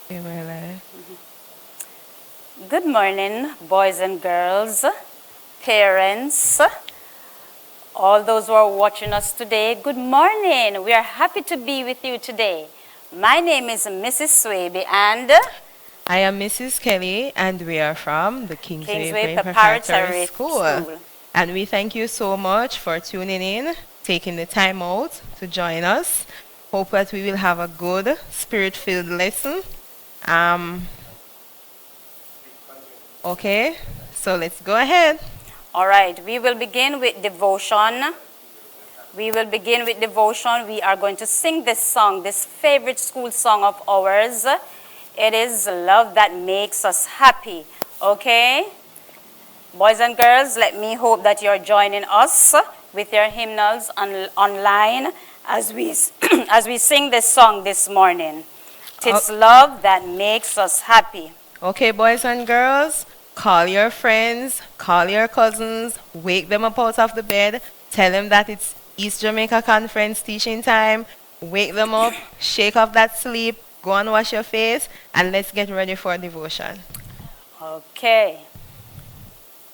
Good morning, boys and girls, parents, all those who are watching us today. Good morning. We are happy to be with you today. My name is Mrs. Swaby and I am Mrs. Kelly, and we are from the Kingsway Kingsway Brain Preparatory Preparatory School. School. And we thank you so much for tuning in, taking the time out to join us. Hope that we will have a good, spirit-filled lesson. Okay, so let's go ahead. All right, we will begin with devotion. We are going to sing this song, this favorite school song of ours. It is Love That Makes Us Happy. Okay? Boys and girls, let me hope that you're joining us with your hymnals online as we, as we sing this song this morning. It's love that makes us happy. Okay, boys and girls, call your friends, call your cousins, wake them up out of the bed, tell them that it's East Jamaica Conference teaching time, wake them up, shake off that sleep, go and wash your face, and let's get ready for devotion. Okay.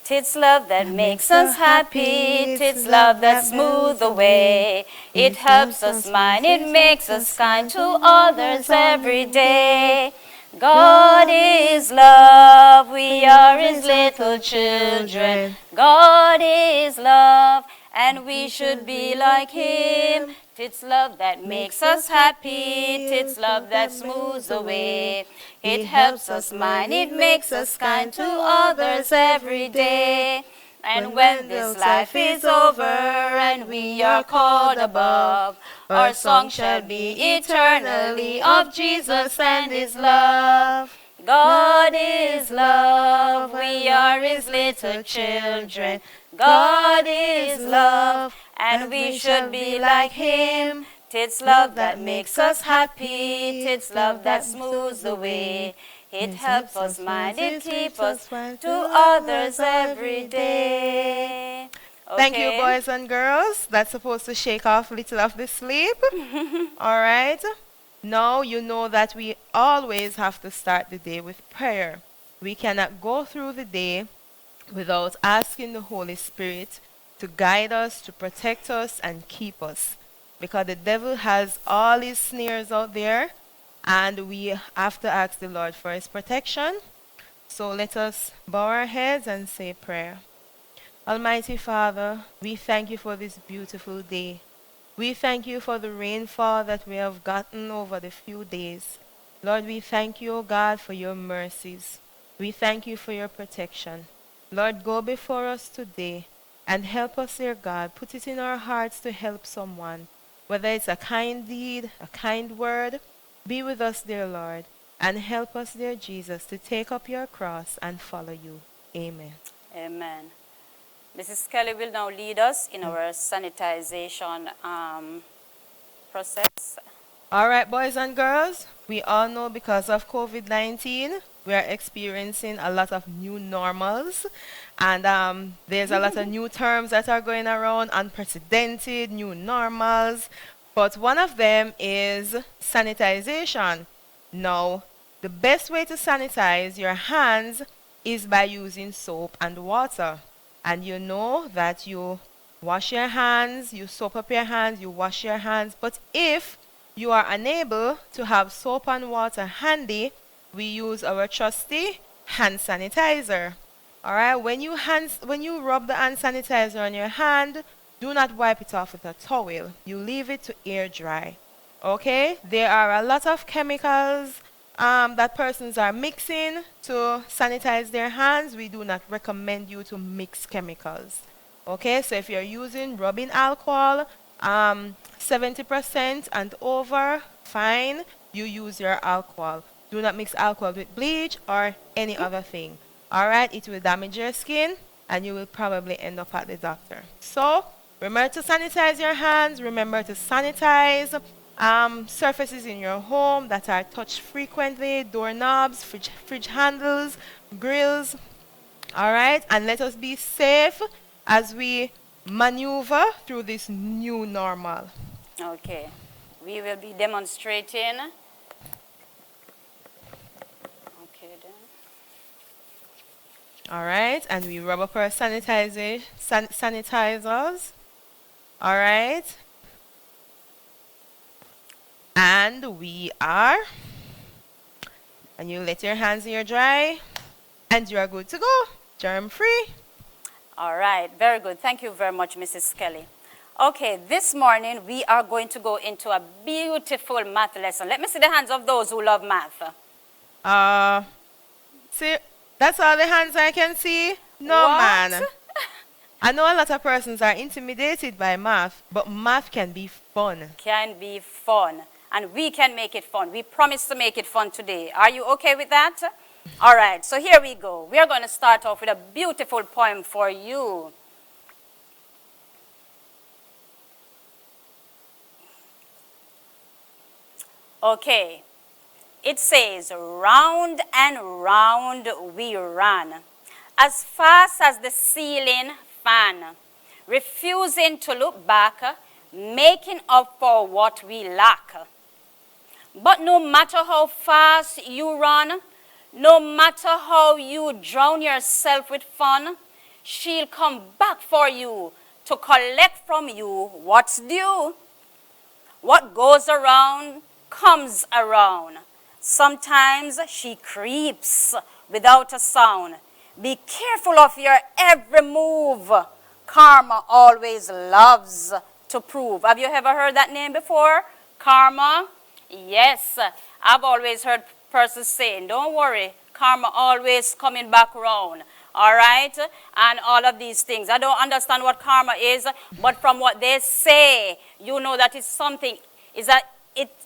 Tis love that makes us happy, tis love that smooths the way. It helps us mind, it makes us kind to others every day. God is love, we are his little children. God is love, and we should be like him. Tis love that makes us happy, tis love that smooths the way. It helps us mind, it makes us kind to others every day. And when this life is over and we are called above, our song shall be eternally of Jesus and his love. God is love, we are his little children. God is love, and we should be like him. Tis love that makes us happy, tis love that smooths the way. It helps us mind, it keeps us to others every day. Okay. Thank you, boys and girls. That's supposed to shake off a little of the sleep. All right. Now you know that we always have to start the day with prayer. We cannot go through the day without asking the Holy Spirit to guide us, to protect us, and keep us. Because the devil has all his snares out there, and we have to ask the Lord for his protection. So let us bow our heads and say prayer. Almighty Father, we thank you for this beautiful day. We thank you for the rainfall that we have gotten over the few days. Lord, we thank you, O God, for your mercies. We thank you for your protection. Lord, go before us today and help us, dear God. Put it in our hearts to help someone, whether it's a kind deed, a kind word. Be with us, dear Lord, and help us, dear Jesus, to take up your cross and follow you. Amen. Amen. Mrs. Kelly will now lead us in our sanitization process. All right, boys and girls, we all know because of COVID-19, we are experiencing a lot of new normals. And there's a lot of new terms that are going around, unprecedented, new normals. But one of them is sanitization. Now, the best way to sanitize your hands is by using soap and water. And you know that you wash your hands, you soap up your hands, you wash your hands. But if you are unable to have soap and water handy, we use our trusty hand sanitizer. All right, when you rub the hand sanitizer on your hand, do not wipe it off with a towel. You leave it to air dry. Okay, there are a lot of chemicals that persons are mixing to sanitize their hands. We do not recommend you to mix chemicals. Okay, so if you're using rubbing alcohol, 70% and over, fine, you use your alcohol. Do not mix alcohol with bleach or any other thing. All right, it will damage your skin and you will probably end up at the doctor. So remember to sanitize your hands. Remember to sanitize surfaces in your home that are touched frequently, doorknobs, fridge handles, grills. All right, and let us be safe as we maneuver through this new normal. Okay, we will be demonstrating All right, and we rub up our sanitizers. All right, and we are, and you let your hands here dry, and you are good to go, germ free. All right, very good. Thank you very much, Mrs. Kelly. Okay, this morning we are going to go into a beautiful math lesson. Let me see the hands of those who love math. See, that's all the hands I can see. No, What? man. I know a lot of persons are intimidated by math, but math can be fun. Can be fun, and we can make it fun. We promise to make it fun today. Are you okay with that? All right, so here we go. We are going to start off with a beautiful poem for you. Okay, it says, round and round we ran, as fast as the ceiling fan, refusing to look back, making up for what we lack. But no matter how fast you run, no matter how you drown yourself with fun, she'll come back for you to collect from you what's due. What goes around comes around. Sometimes she creeps without a sound. Be careful of your every move. Karma always loves to prove. Have you ever heard that name before? Karma? Yes. I've always heard persons saying, don't worry, karma always coming back around. All right? And all of these things. I don't understand what karma is, but from what they say, you know that it's something, is that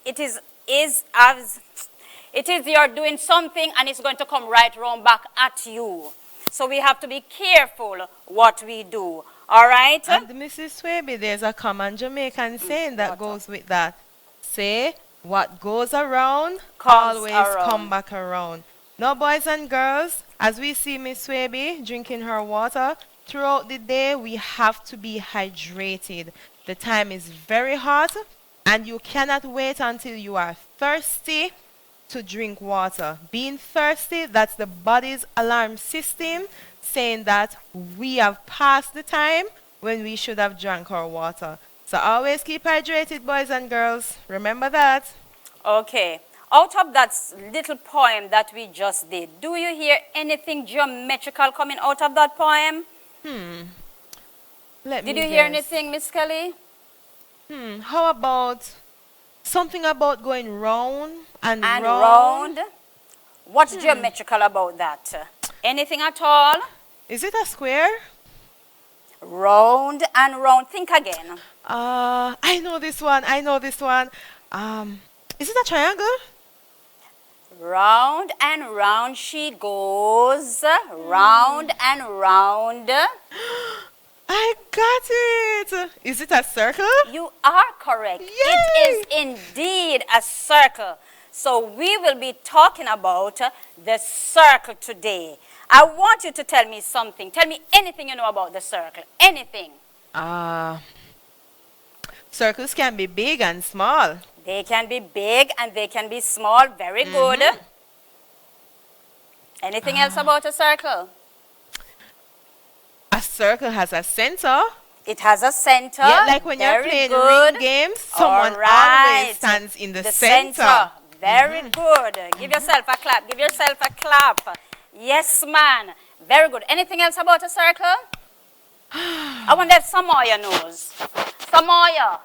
it is you're doing something and it's going to come right round back at you. So we have to be careful what we do. All right? And Mrs. Swaby, there's a common Jamaican saying that goes with that. Say, what goes around Comes always around. come back around. Now, boys and girls, as we see Miss Swaby drinking her water, throughout the day we have to be hydrated. The time is very hot, and you cannot wait until you are thirsty to drink water. Being thirsty, that's the body's alarm system saying that we have passed the time when we should have drank our water. So always keep hydrated, boys and girls. Remember that. Okay. Out of that little poem that we just did, do you hear anything geometrical coming out of that poem? Did you hear anything, Miss Kelly? How about something about going round and And round? round? What's geometrical about that? Anything at all? Is it a square? Round and round. Think again. I know this one. I know this one. Is it a triangle? Round and round she goes. Round and round. I got it. Is it a circle? You are correct. Yay! It is indeed a circle. So we will be talking about the circle today. I want you to tell me something. Tell me anything you know about the circle. Anything. Circles can be big and small. They can be big and they can be small. Very good. Anything else about a circle? A circle has a center. It has a center. Yeah, like when you're Very playing good. ring games, someone All right. always stands in the center. center. Very good. Give yourself a clap. Give yourself a clap. Yes, man. Very good. Anything else about a circle? I wonder if Samoya knows. Samoya.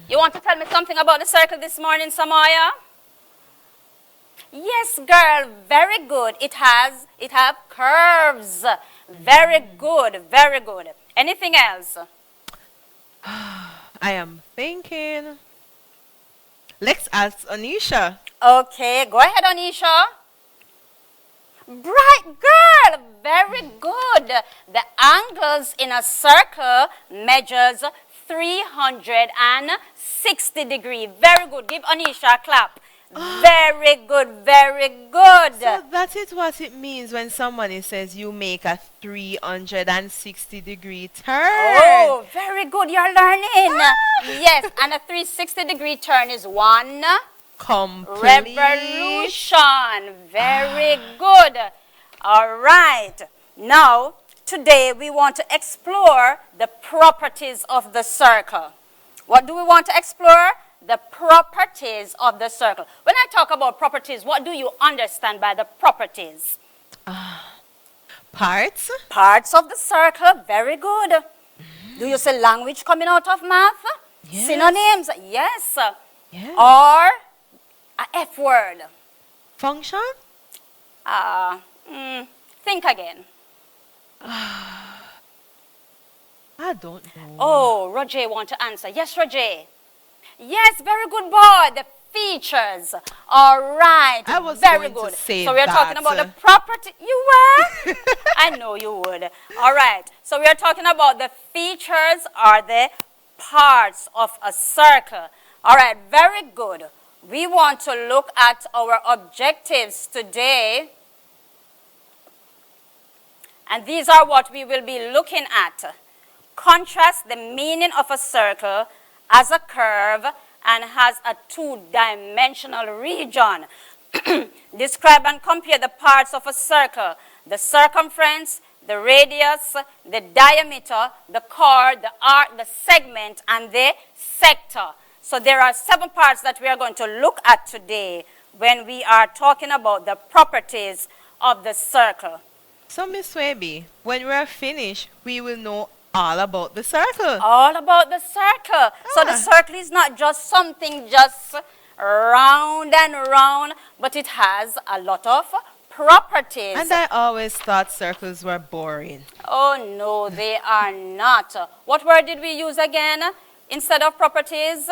You want to tell me something about the circle this morning, Samoya? Yes, girl. Very good. It have curves. Very good. Very good. Anything else? I am thinking. Let's ask Anisha. Okay. Go ahead, Anisha. Bright girl. Very good. The angles in a circle measures 360 degrees. Very good. Give Anisha a clap. Very good. Very good. So that is what it means when somebody says you make a 360-degree turn. Oh, very good. You're learning. Yes, and a 360-degree turn is one Complete. revolution. Very good. All right. Now, today we want to explore the properties of the circle. What do we want to explore? The properties of the circle. When I talk about properties, what do you understand by the properties? Parts? Parts of the circle, very good. Do you see language coming out of math? Yes. Synonyms, yes. Yes. Or a F word. Function? Think again. I don't know. Oh, Roger want to answer. Yes, Roger. Yes, very good boy. The features. All right. I was very going good. to say so we are that. talking about the property. You were? I know you would. All right. So we are talking about the features or the parts of a circle. All right. Very good. We want to look at our objectives today. And these are what we will be looking at. Contrast the meaning of a circle as a curve and has a two-dimensional region. Describe and compare the parts of a circle: the circumference, the radius, the diameter, the chord, the arc, the segment, and the sector. So there are 7 parts that we are going to look at today when we are talking about the properties of the circle. So, Miss Swaby, when we're finished, we will know all about the circle. All about the circle. So the circle is not just something just round and round, but it has a lot of properties. And I always thought circles were boring. Oh no, they are not. What word did we use again instead of properties?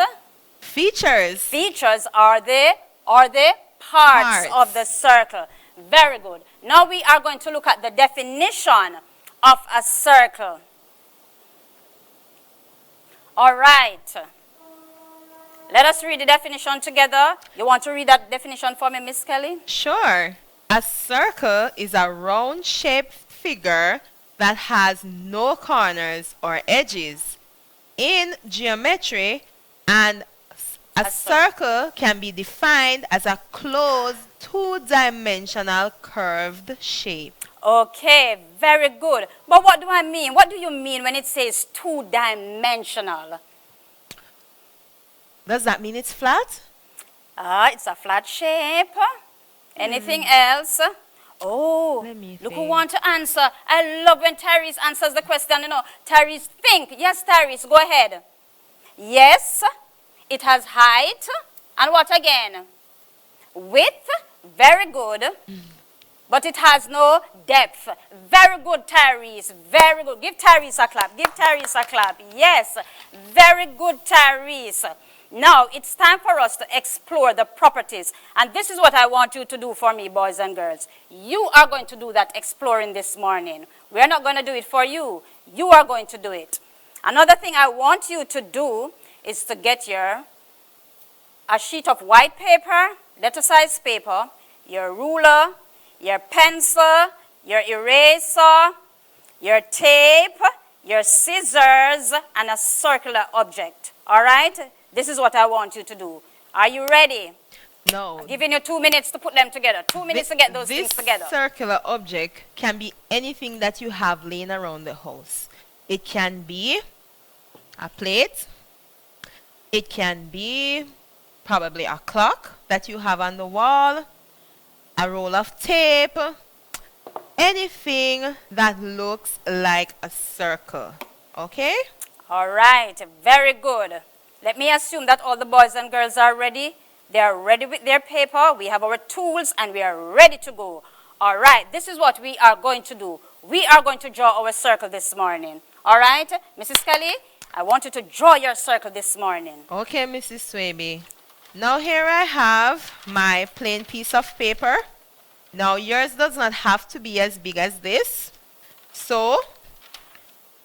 Features. Features are the parts of the circle. Very good. Now we are going to look at the definition of a circle. All right. Let us read the definition together. You want to read that definition for me, Miss Kelly? Sure. A circle is a round-shaped figure that has no corners or edges. In geometry, and a circle can be defined as a closed, two-dimensional curved shape. Okay, very good. But what do I mean? What do you mean when it says two-dimensional? Does that mean it's flat? It's a flat shape. Anything else? Oh, Let me look who think. want to answer. I love when Tyrese answers the question. You know, Tyrese, think. Yes, Tyrese, go ahead. Yes, it has height. And what again? Width. Very good. But it has no depth. Very good, Tyrese. Very good. Give Tyrese a clap. Give Tyrese a clap. Yes. Very good, Tyrese. Now, it's time for us to explore the properties. And this is what I want you to do for me, boys and girls. You are going to do that exploring this morning. We're not going to do it for you. You are going to do it. Another thing I want you to do is to get a sheet of white paper, letter-size paper, your ruler, your pencil, your eraser, your tape, your scissors, and a circular object. All right? This is what I want you to do. Are you ready? No. I'm giving you 2 minutes to put them together. 2 minutes to get those things together. This circular object can be anything that you have laying around the house. It can be a plate. It can be probably a clock that you have on the wall, a roll of tape, anything that looks like a circle. Okay? All right. Very good. Let me assume that all the boys and girls are ready. They are ready with their paper. We have our tools and we are ready to go. All right. This is what we are going to do. We are going to draw our circle this morning. All right? Mrs. Kelly, I want you to draw your circle this morning. Okay, Mrs. Swaby. Now here I have my plain piece of paper. Now yours does not have to be as big as this. So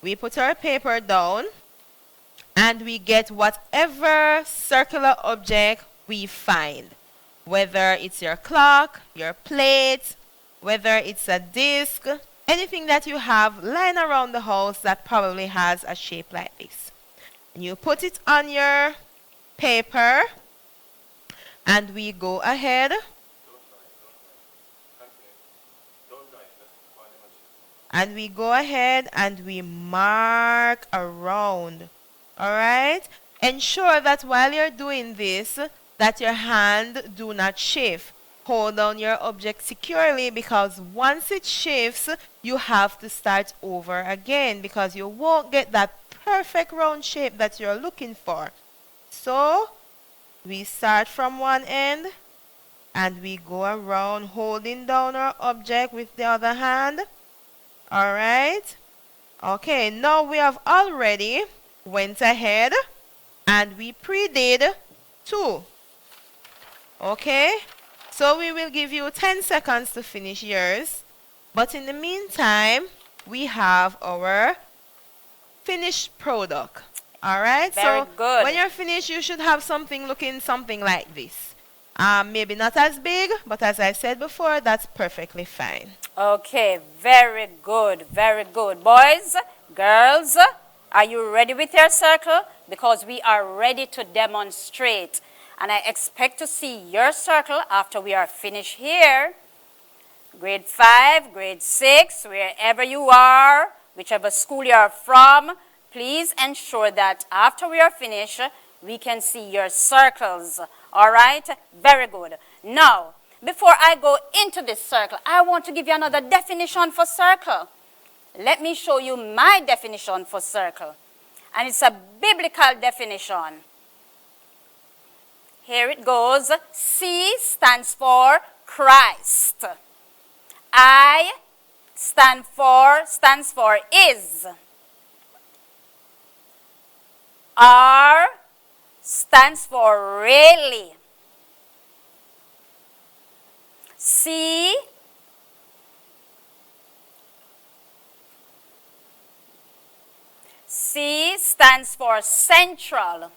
we put our paper down and we get whatever circular object we find. Whether it's your clock, your plate, whether it's a disc, anything that you have lying around the house that probably has a shape like this. And you put it on your paper and we go ahead. and we go ahead and we mark around. All right? Ensure that while you're doing this, that your hand do not shift. Hold down your object securely, because once it shifts, you have to start over again, because you won't get that perfect round shape that you're looking for. So we start from one end and we go around holding down our object with the other hand. All right? Okay, now we have already went ahead and we pre-did 2. Okay? So we will give you 10 seconds to finish yours. But in the meantime, we have our finished product. All right? Very good. When you're finished, you should have something looking something like this. Maybe not as big, but as I said before, that's perfectly fine. Okay, very good, very good. Boys, girls, are you ready with your circle? Because we are ready to demonstrate. And I expect to see your circle after we are finished here. Grade 5, grade 6, wherever you are, whichever school you are from, please ensure that after we are finished, we can see your circles. All right? Very good. Now, before I go into this circle, I want to give you another definition for circle. Let me show you my definition for circle. And it's a biblical definition. Here it goes. C stands for Christ. I stands for is. R stands for really. C stands for central.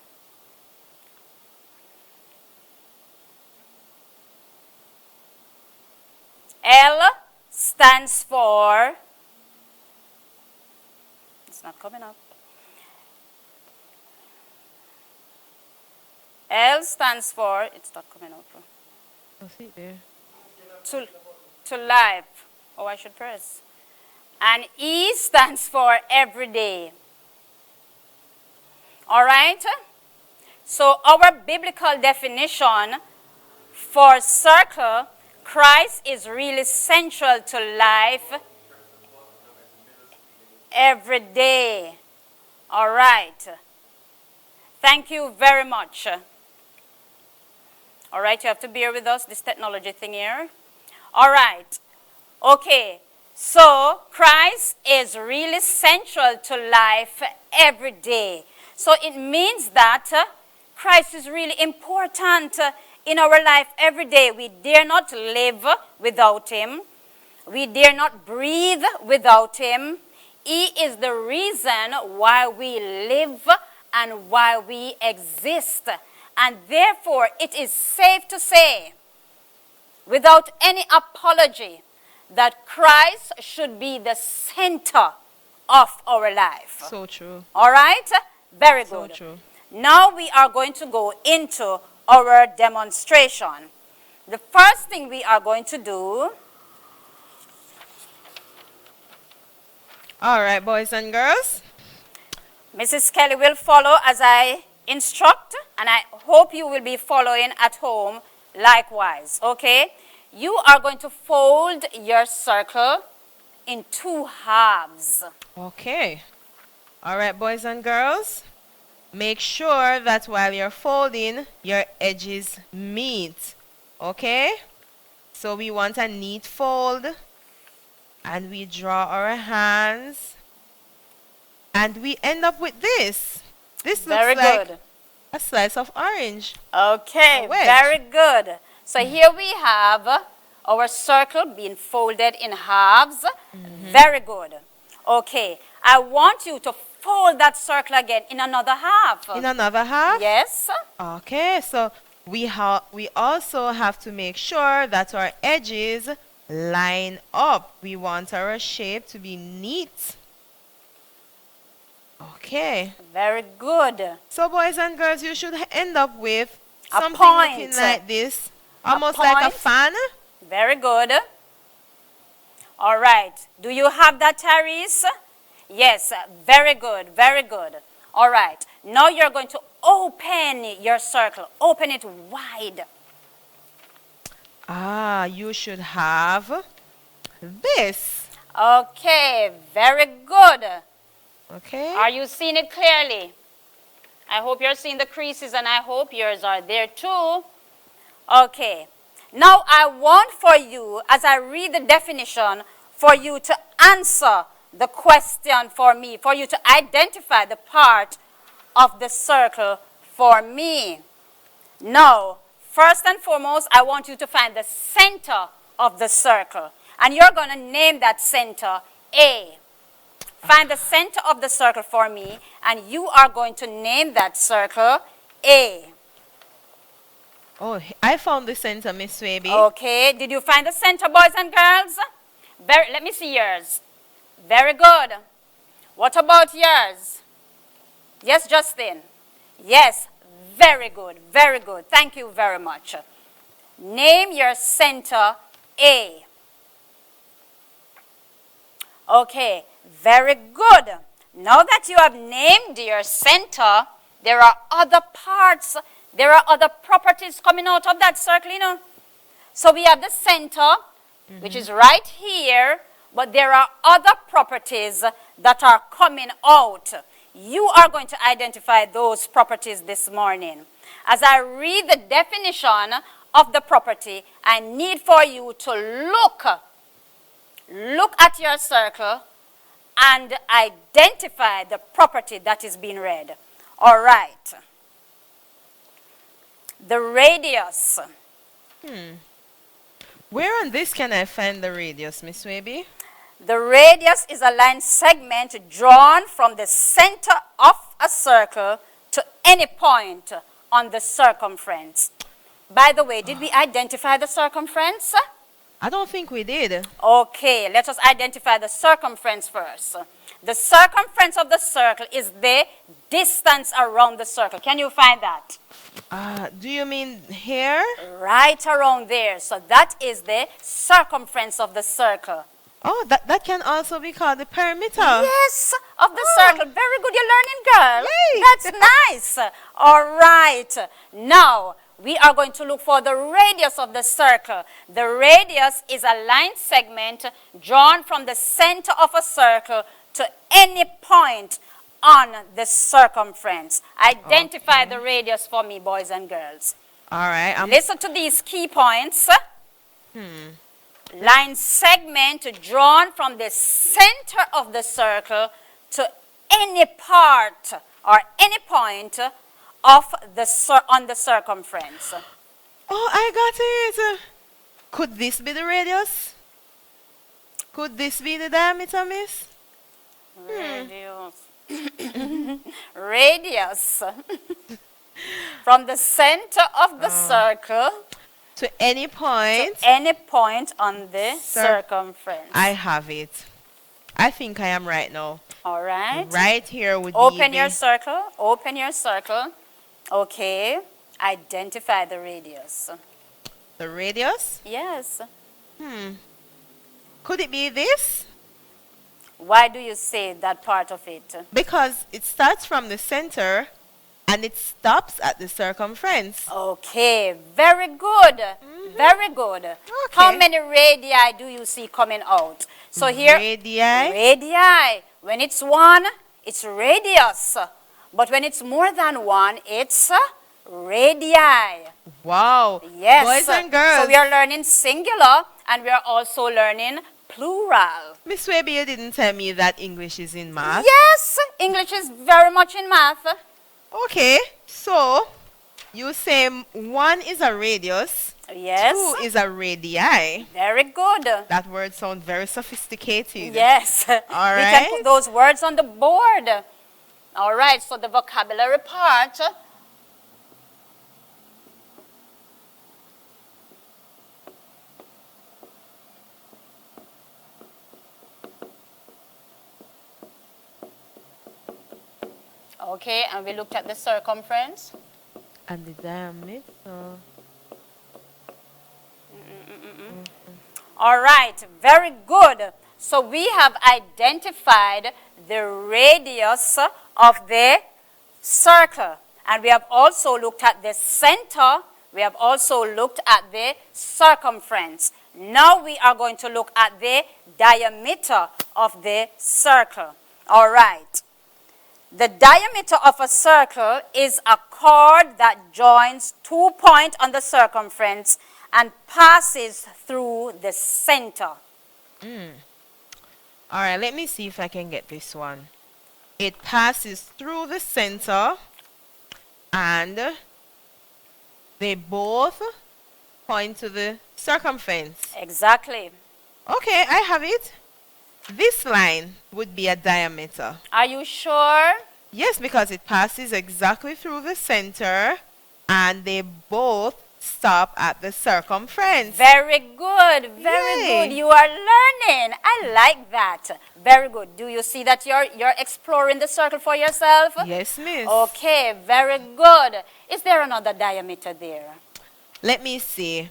L stands for, it's not coming up. L stands for, it's not coming up. Oh, see there. To life. Oh, I should press. And E stands for everyday. All right? So our biblical definition for circle, Christ is really central to life every day. All right. Thank you very much. All right, you have to bear with us, this technology thing here. All right. Okay. So Christ is really central to life every day. So it means that Christ is really important in our life every day. We dare not live without him. We dare not breathe without him. He is the reason why we live and why we exist. And therefore, it is safe to say, without any apology, that Christ should be the center of our life. So true. All right? Very good. So true. Now we are going to go into our demonstration. The first thing we are going to do. All right, boys and girls. Mrs. Kelly will follow as I instruct, and I hope you will be following at home likewise. Okay? You are going to fold your circle in 2 halves. Okay. All right, boys and girls. Make sure that while you're folding, your edges meet. Okay? So we want a neat fold. And we draw our hands. And we end up with this. This Very looks like good. a slice of orange. Okay, A wedge. very good. So here we have our circle being folded in halves. Very good. Okay, I want you to fold that circle again in another half. In another half? Yes. Okay, so we also have to make sure that our edges line up. We want our shape to be neat. Okay. Very good. So boys and girls, you should end up with A something point. looking like this. Almost like a point. fan. Very good. All right. Do you have that, Tyrese? Yes. Very good. Very good. All right. Now you're going to open your circle. Open it wide. Ah, you should have this. Okay. Very good. Okay. Are you seeing it clearly? I hope you're seeing the creases and I hope yours are there too. Okay. Now I want for you, as I read the definition, for you to answer the question for me, for you to identify the part of the circle for me. Now, first and foremost, I want you to find the center of the circle. And you're going to name that center A. Find the center of the circle for me, and you are going to name that circle A. Oh, I found the center, Miss Swaby. Okay, did you find the center, boys and girls? Let me see yours. Very good. What about yours? Yes, Justin? Yes, very good, very good. Thank you very much. Name your center A. Okay, very good. Now that you have named your center, there are other parts, there are other properties coming out of that circle, you know. So we have the center, which is right here, but there are other properties that are coming out. You are going to identify those properties this morning. As I read the definition of the property, I need for you to look at your circle and identify the property that is being read. All right. The radius. Where on this can I find the radius, Miss Swaby? The radius is a line segment drawn from the center of a circle to any point on the circumference. By the way, did we identify the circumference? I don't think we did. Okay, let us identify the circumference first. The circumference of the circle is the distance around the circle. Can you find that? Do you mean here? Right around there. So that is the circumference of the circle. Oh, that can also be called the perimeter. Yes, of the circle. Very good, you're learning, girl. Yay. That's nice. All right. Now, we are going to look for the radius of the circle. The radius is a line segment drawn from the center of a circle to any point on the circumference. Identify the radius for me, boys and girls. All right. Listen to these key points. Line segment drawn from the center of the circle to any part or any point of on the circumference. Oh, I got it. Could this be the radius? Could this be the diameter, miss? Radius. From the center of the circle to any point. To any point on the circumference. I have it. I think I am right now. All right. Right here would Open your circle. Open your circle. Okay. Identify the radius. The radius? Yes. Could it be this? Why do you say that part of it? Because it starts from the center and it stops at the circumference. Okay, very good. Very good. Okay. How many radii do you see coming out? So here, radii. Radii. When it's one, it's radius. But when it's more than one, it's radii. Wow. Yes. Boys and girls. So we are learning singular and we are also learning plural. Miss Webby, you didn't tell me that English is in math. Yes, English is very much in math. Okay, so you say one is a radius. Yes. 2 is a radii. Very good. That word sounds very sophisticated. Yes. All We right. can put those words on the board. All right, so the vocabulary part. Okay, and we looked at the circumference. And the diameter. All right, very good. So we have identified the radius of the circle. And we have also looked at the center. We have also looked at the circumference. Now we are going to look at the diameter of the circle. All right. The diameter of a circle is a chord that joins 2 points on the circumference and passes through the center. All right, let me see if I can get this one. It passes through the center and they both point to the circumference. Exactly. Okay, I have it. This line would be a diameter. Are you sure? Yes, because it passes exactly through the center and they both stop at the circumference. Very good. Very Yay. good. You are learning. I like that. Very good. Do you see that you're exploring the circle for yourself? Yes, miss. Okay, very good. Is there another diameter there? Let me see.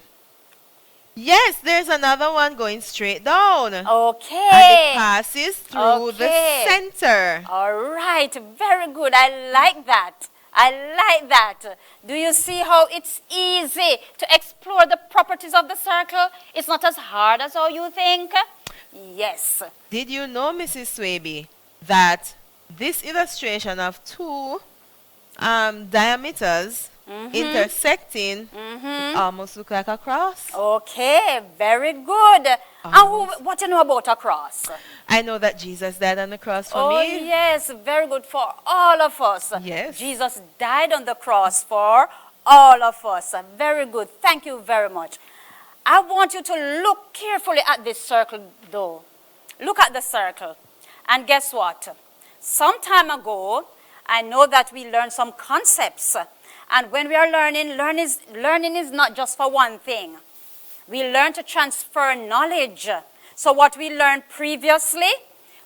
Yes, there's another one going straight down. Okay. And it passes through the Okay. center. All right, very good. I like that. I like that. Do you see how it's easy to explore the properties of the circle? It's not as hard as how you think. Yes. Did you know, Mrs. Swaby, that this illustration of two diameters intersecting almost look like a cross? Okay, very good. And what do you know about a cross? I know that Jesus died on the cross for Oh, me. yes, very good for all of us. Yes. Jesus died on the cross for all of us. Very good. Thank you very much. I want you to look carefully at this circle, though. Look at the circle. And guess what? Some time ago, I know that we learned some concepts. And when we are learning is not just for one thing. We learn to transfer knowledge. So what we learned previously,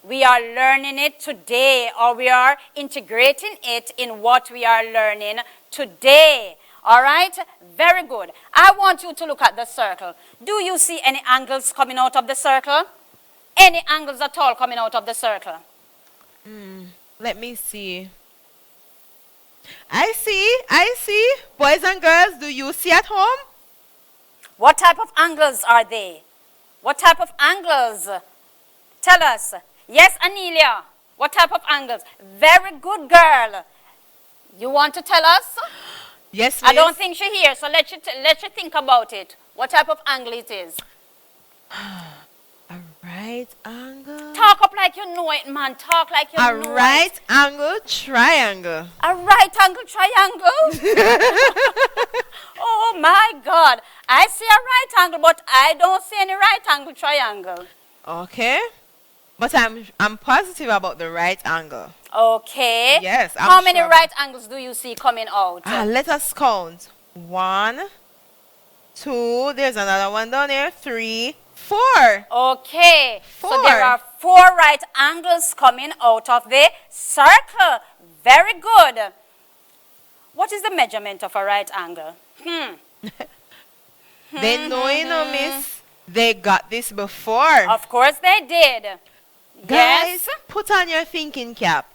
we are learning it today, or we are integrating it in what we are learning today. All right? Very good. I want you to look at the circle. Do you see any angles coming out of the circle? Any angles at all coming out of the circle? Let me see. I see. Boys and girls, do you see at home? What type of angles are they? What type of angles? Tell us. Yes, Anelia. What type of angles? Very good, girl. You want to tell us? Yes, I miss. don't think she's here, so let you think about it. What type of angle it is? A right angle. Talk up like you know it, man. Talk like you A know right it. angle triangle. A right angle triangle? Oh, my God. I see a right angle, but I don't see any right angle triangle. Okay. But I'm positive about the right angle. Okay. Yes, I'm How many sure. right angles do you see coming out? Let us count. 1, 2, there's another one down there. 3, 4. Okay. So 4. there are 4 right angles coming out of the circle. Very good. What is the measurement of a right angle? They know, you know, miss. They got this before. Of course they did. Guys, Yes. put on your thinking cap.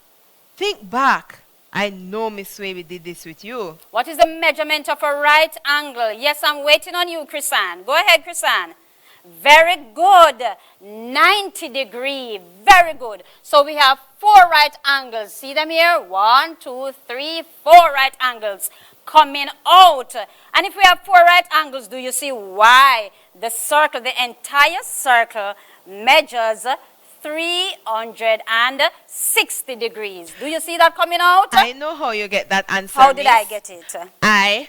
Think back. I know Miss Swaby did this with you. What is the measurement of a right angle? Yes, I'm waiting on you, Chrisanne. Go ahead, Chrisanne. Very good. 90 degree. Very good. So we have 4 right angles. See them here? 1, 2, 3, 4 right angles coming out. And if we have 4 right angles, do you see why the circle, the entire circle, measures 360 degrees? Do you see that coming out? I know how you get that answer. How did miss. I get it? I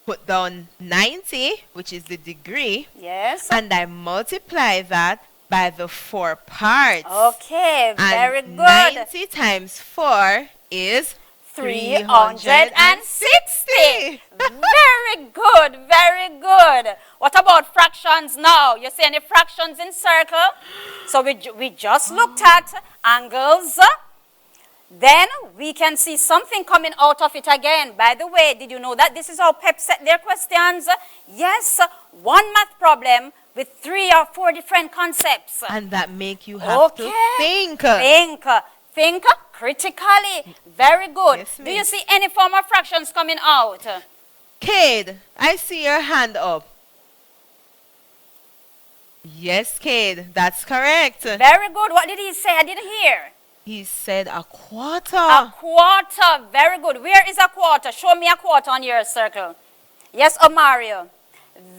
put down 90, which is the degree, Yes. and I multiply that by the 4 parts. Okay, very And good. 90 times 4 is 360. Very good, very good. What about fractions now? You see any fractions in circle? So we just looked at angles. Then we can see something coming out of it again. By the way, did you know that this is how PEP set their questions? Yes, one math problem with 3 or 4 different concepts. And that make you have to think. Think critically. Very good. Yes, Do you miss. see any form of fractions coming out? Cade, I see your hand up. Yes, Cade, that's correct. Very good. What did he say? I didn't hear. He said a quarter. A quarter. Very good. Where is a quarter? Show me a quarter on your circle. Yes, Omario.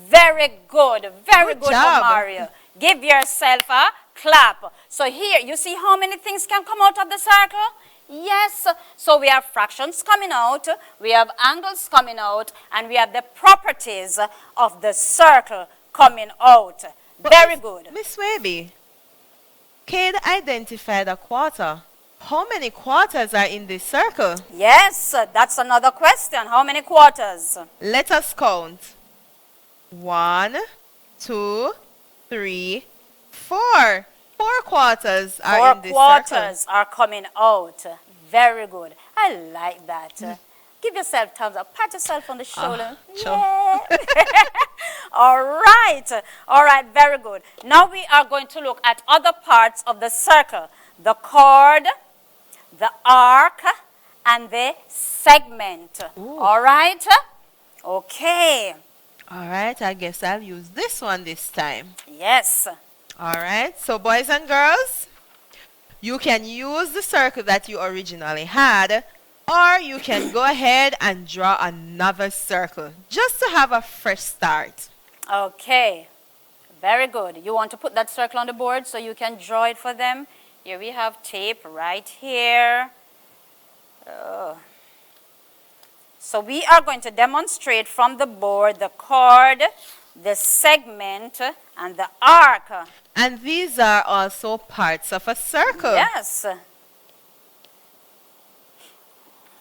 Very good. Very good, job. Omario. Give yourself a clap. So here, you see how many things can come out of the circle? Yes. So we have fractions coming out, we have angles coming out, and we have the properties of the circle coming out. Very good. Miss Waby, Cade identified a quarter. How many quarters are in this circle? Yes, that's another question. How many quarters? Let us count. 1, 2, 3, 4. 4 quarters are in this Four circle. quarters are coming out. Very good. I like that. Give yourself thumbs up. Pat yourself on the shoulder. sure. Yeah. All right. All right. Very good. Now we are going to look at other parts of the circle. The chord, the arc, and the segment. Ooh. All right. Okay. All right, I guess I'll use this one this time. Yes. All right, so boys and girls, you can use the circle that you originally had, or you can go ahead and draw another circle, just to have a fresh start. Okay. Very good. You want to put that circle on the board so you can draw it for them? Here we have tape right here. So we are going to demonstrate from the board the chord, the segment, and the arc. And these are also parts of a circle. Yes.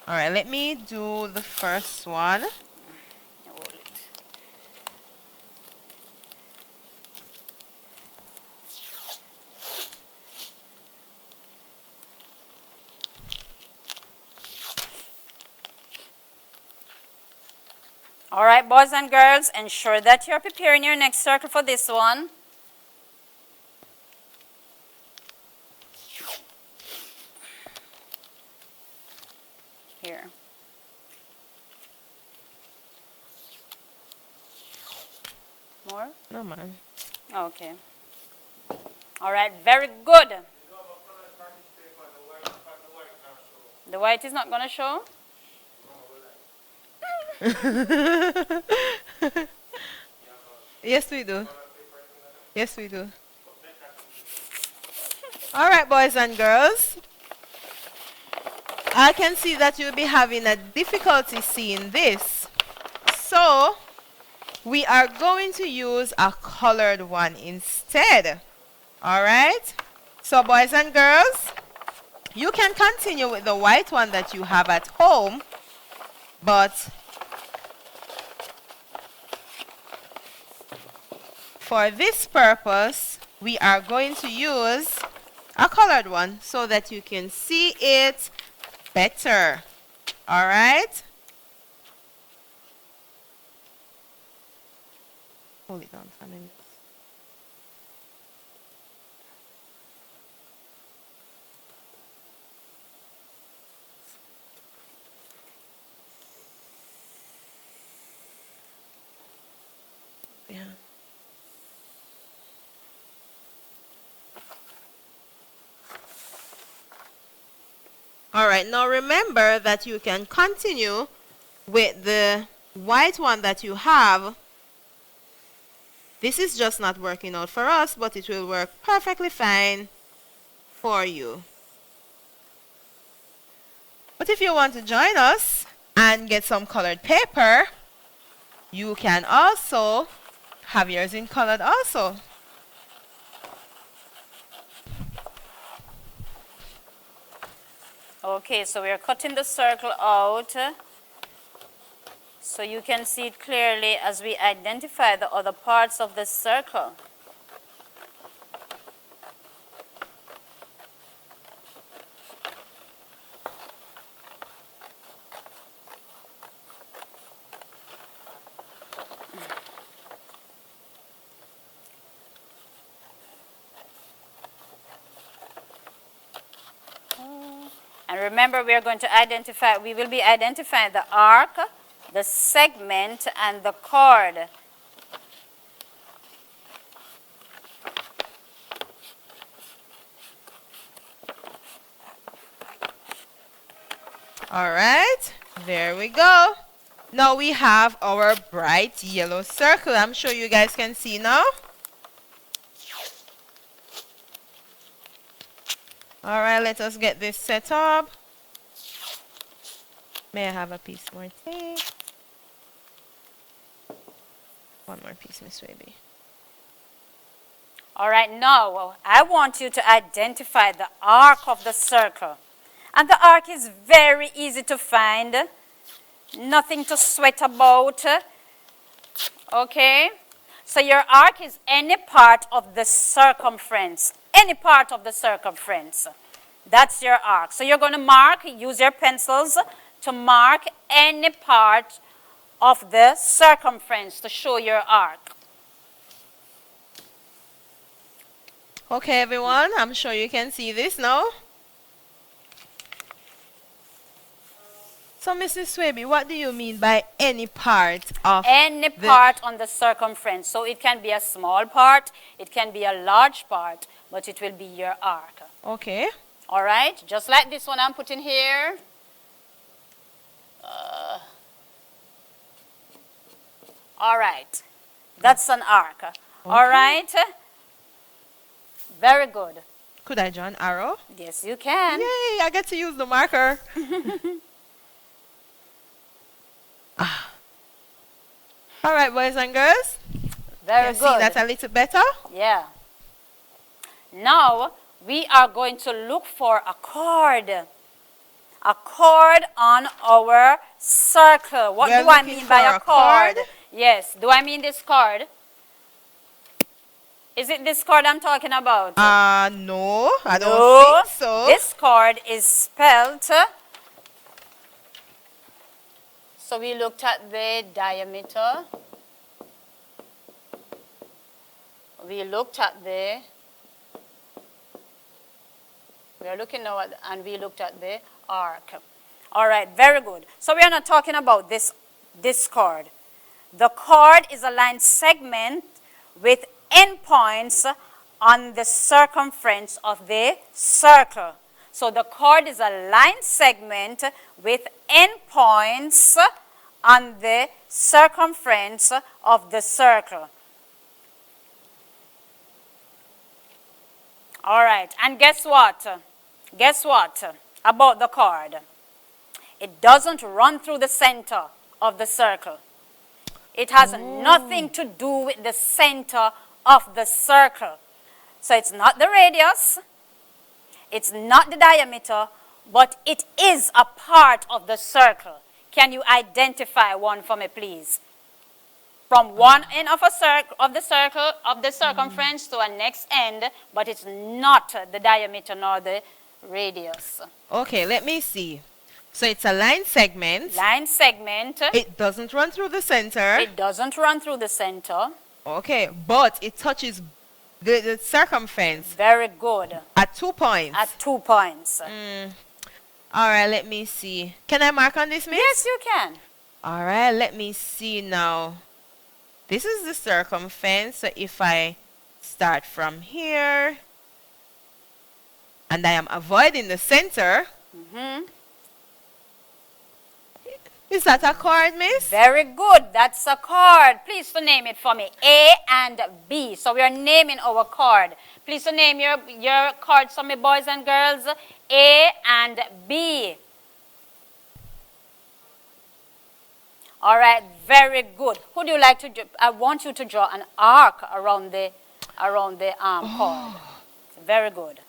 All right, let me do the first one. All right, boys and girls, ensure that you're preparing your next circle for this one. Here. More? No, man. Okay. All right, very good. The white is not going to show? Yes, we do. Yes, we do. All right, boys and girls. I can see that you'll be having a difficulty seeing this. So, we are going to use a colored one instead. All right? So, boys and girls, you can continue with the white one that you have at home, but for this purpose, we are going to use a colored one so that you can see it better. All right? Hold it down for a minute. Yeah. All right, now remember that you can continue with the white one that you have. This is just not working out for us, but it will work perfectly fine for you. But if you want to join us and get some colored paper, you can also have yours in colored also. Okay, so we are cutting the circle out so you can see it clearly as we identify the other parts of the circle. And remember, we will be identifying the arc, the segment, and the chord. All right, there we go. Now we have our bright yellow circle. I'm sure you guys can see now. All right, let us get this set up. May I have a piece more tape? One more piece, Miss Webby. All right, now I want you to identify the arc of the circle. And the arc is very easy to find. Nothing to sweat about. Okay? So your arc is any part of the circumference. Any part of the circumference. That's your arc. So you're going to mark, use your pencils to mark any part of the circumference to show your arc. Okay, everyone, I'm sure you can see this now. So, Mrs. Swaby, what do you mean by any part of any part on the circumference? So it can be a small part, it can be a large part, but it will be your arc. Okay. All right, just like this one I'm putting here. All right, that's an arc. Okay. All right, very good. Could I draw an arrow? Yes, you can. Yay, I get to use the marker. All right, boys and girls. Very good. See that a little better? Yeah. Now, we are going to look for a chord. A chord on our circle. What do I mean by a chord? Yes. Do I mean this chord? Is it this chord I'm talking about? No, I don't think so. This chord is spelled. So we looked at the diameter. We looked at the. We are looking now at, and we looked at the arc. All right, very good. So we are not talking about this chord. The chord is a line segment with endpoints on the circumference of the circle. So the chord is a line segment with endpoints on the circumference of the circle. All right, and guess what? Guess what about the chord? It doesn't run through the center of the circle. It has nothing to do with the center of the circle. So it's not the radius, it's not the diameter, but it is a part of the circle. Can you identify one for me, please? From one end of the circumference to a next end, but it's not the diameter nor the radius. Okay, let me see. So it's a line segment. Line segment. It doesn't run through the center. It doesn't run through the center. Okay, but it touches the circumference. Very good. At 2 points. At 2 points. All right, let me see. Can I mark on this, miss? Yes, you can. All right, let me see now. This is the circumference. So if I start from here, and I am avoiding the center, is that a chord, miss? Very good. That's a chord. Please to name it for me. A and B. So we are naming our chord. Please to name your chords for me, boys and girls. A and B. All right. Very good. Who do you like to draw? I want you to draw an arc around the chord. Very good.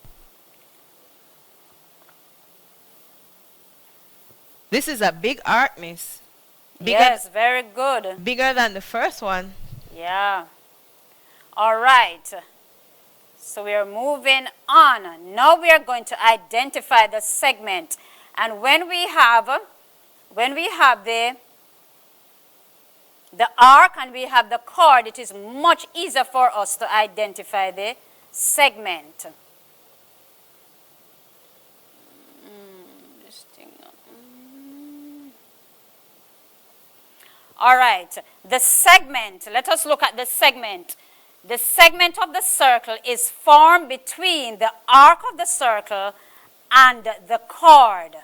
This is a big arc, miss. Yes, very good. Bigger than the first one. Yeah. All right. So we are moving on. Now we are going to identify the segment. And when we have the arc and we have the chord, it is much easier for us to identify the segment. thing. All right, the segment. Let us look at the segment. The segment of the circle is formed between the arc of the circle and the chord.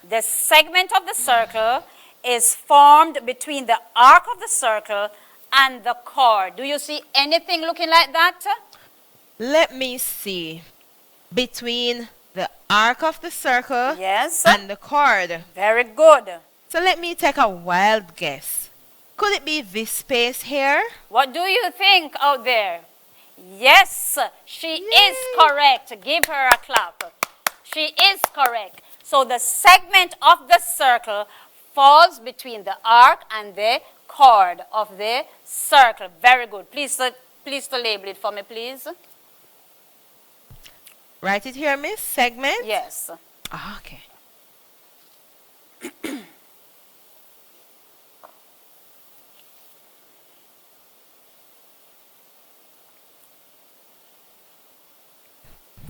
The segment of the circle is formed between the arc of the circle and the chord. Do you see anything looking like that? Let me see. Between the arc of the circle Yes. and the chord. Very good. So let me take a wild guess. Could it be this space here? What do you think out there? Yes, she is correct. Give her a clap. She is correct. So the segment of the circle falls between the arc and the chord of the circle. Very good. Please to label it for me, please. Write it here, miss. Segment? Yes. Okay.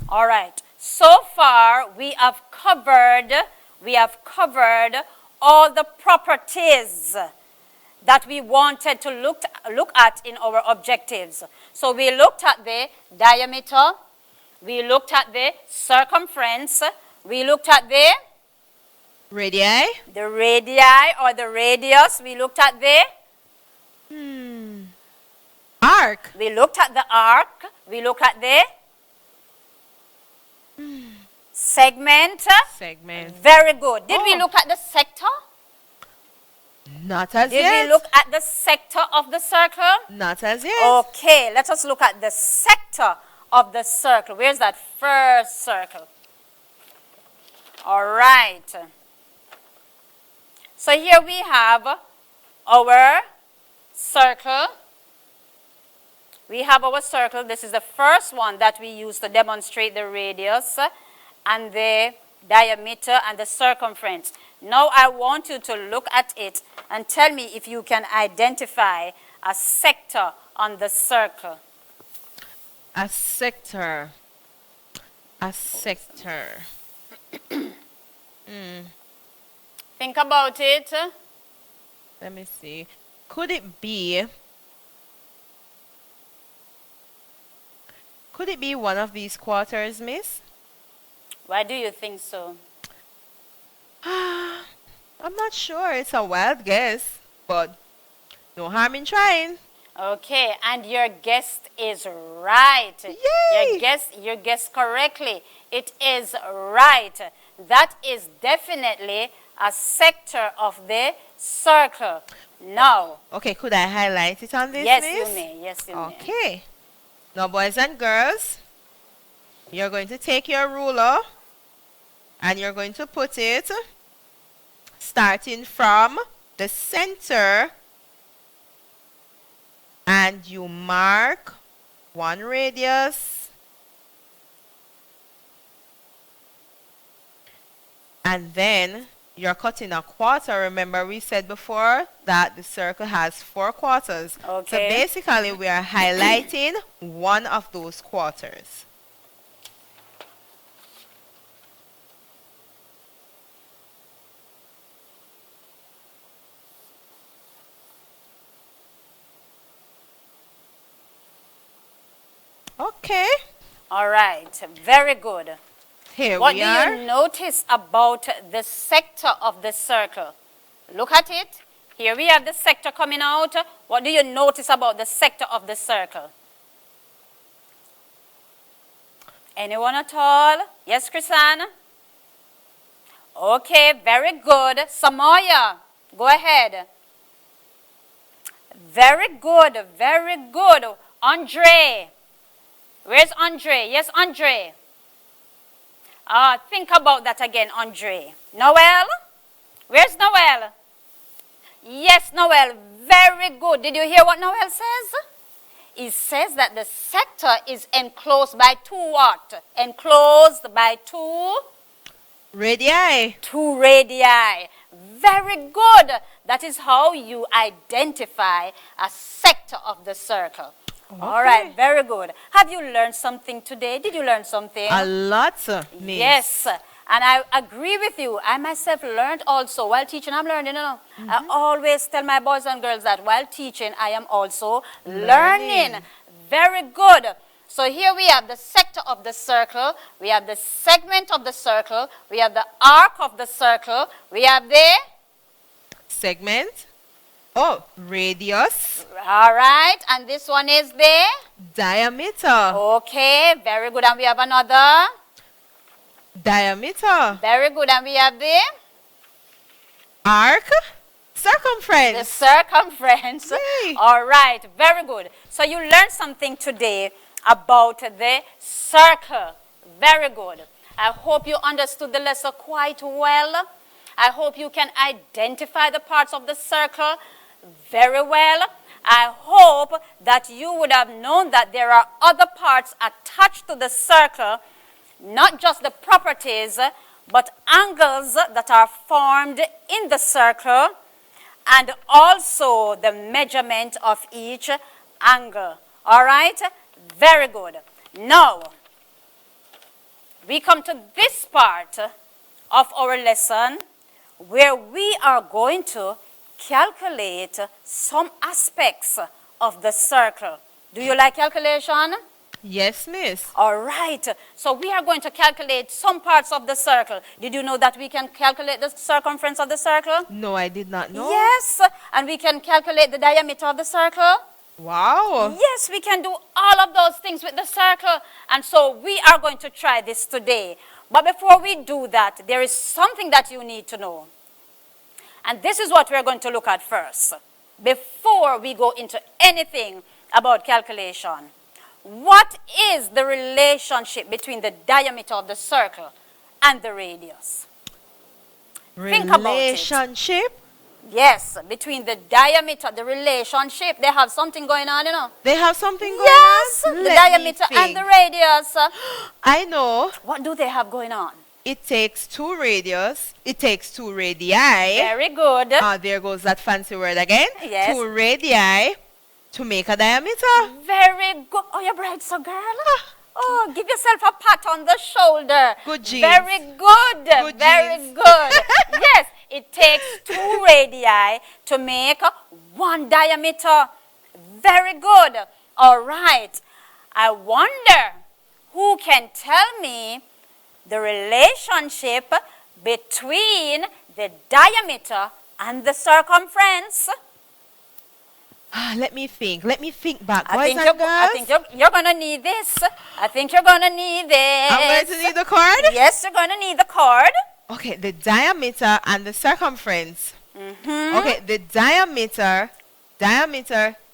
All right. So far, we have covered all the properties that we wanted to look at in our objectives. So we looked at the diameter, we looked at the circumference, we looked at the radii or the radius, we looked at the arc. We looked at the arc, we looked at the segment. Very good. Did we look at the sector? Not as Did yet. we look at the sector of the circle? Not as yet. Okay, let us look at the sector of the circle. Where's that first circle? All right. So here we have our circle. We have our circle. This is the first one that we use to demonstrate the radius and the diameter and the circumference. Now I want you to look at it and tell me if you can identify a sector on the circle. A sector. A sector. Think about it. Let me see. Could it be one of these quarters, miss? Why do you think so? I'm not sure. It's a wild guess, but no harm in trying. Okay, and your guess is right. Yay! You guessed correctly. It is right. That is definitely a sector of the circle. Now. Okay, could I highlight it on this, Yes, miss? you may. Yes, you may. Okay. Now, boys and girls, you're going to take your ruler and you're going to put it starting from the center, and you mark one radius, and then you're cutting a quarter. Remember we said before that the circle has 4 quarters. Okay. So basically we are highlighting one of those quarters. Okay. All right. Very good. Here What we do are. you notice about the sector of the circle? Look at it. Here we have the sector coming out. What do you notice about the sector of the circle? Anyone at all? Yes, Chrisanne? Okay, very good. Samoya, go ahead. Very good, very good. Andre. Where's Andre? Yes, Andre. Think about that again, Andre. Noel? Where's Noel? Yes, Noel. Very good. Did you hear what Noel says? He says that the sector is enclosed by 2 what? Enclosed by 2? Radii. 2 radii. Very good. That is how you identify a sector of the circle. Okay. All right, very good. Have you learned something today? Did you learn something? A lot, miss. Yes. And I agree with you. I myself learned also while teaching. I'm learning, I always tell my boys and girls that while teaching, I am also learning. Very good. So here we have the sector of the circle. We have the segment of the circle. We have the arc of the circle. We have the segment. Oh, radius. All right. And this one is the diameter. Okay. Very good. And we have another diameter. Very good. And we have the arc, circumference. The circumference. Yay. All right. Very good. So you learned something today about the circle. Very good. I hope you understood the lesson quite well. I hope you can identify the parts of the circle very well. I hope that you would have known that there are other parts attached to the circle, not just the properties, but angles that are formed in the circle, and also the measurement of each angle. All right? Very good. Now, we come to this part of our lesson where we are going to calculate some aspects of the circle. Do you like calculation? Yes, miss. All right. So we are going to calculate some parts of the circle. Did you know that we can calculate the circumference of the circle? No, I did not know. Yes. And we can calculate the diameter of the circle. Wow. Yes, we can do all of those things with the circle. And so we are going to try this today. But before we do that, there is something that you need to know. And this is what we're going to look at first, before we go into anything about calculation. What is the relationship between the diameter of the circle and the radius? Think about it. Relationship? Yes, between the diameter, the relationship, they have something going on, you know. They have something going yes, on? Yes, the diameter and the radius. I know. What do they have going on? It takes two radius. It takes two radii. Very good. There goes that fancy word again. Yes. Two radii to make a diameter. Very good. Oh, you're bright, so girl. Oh, give yourself a pat on the shoulder. Good genes. Very good. Good Very genes. good. Yes, it takes two radii to make one diameter. Very good. All right. I wonder who can tell me the relationship between the diameter and the circumference. Let me think. Let me think back. I Boys think and girls? you're going to need this. I think you're going to need this. I'm going to need the cord? Yes, you're going to need the cord. Okay, the diameter and the circumference. Okay, the diameter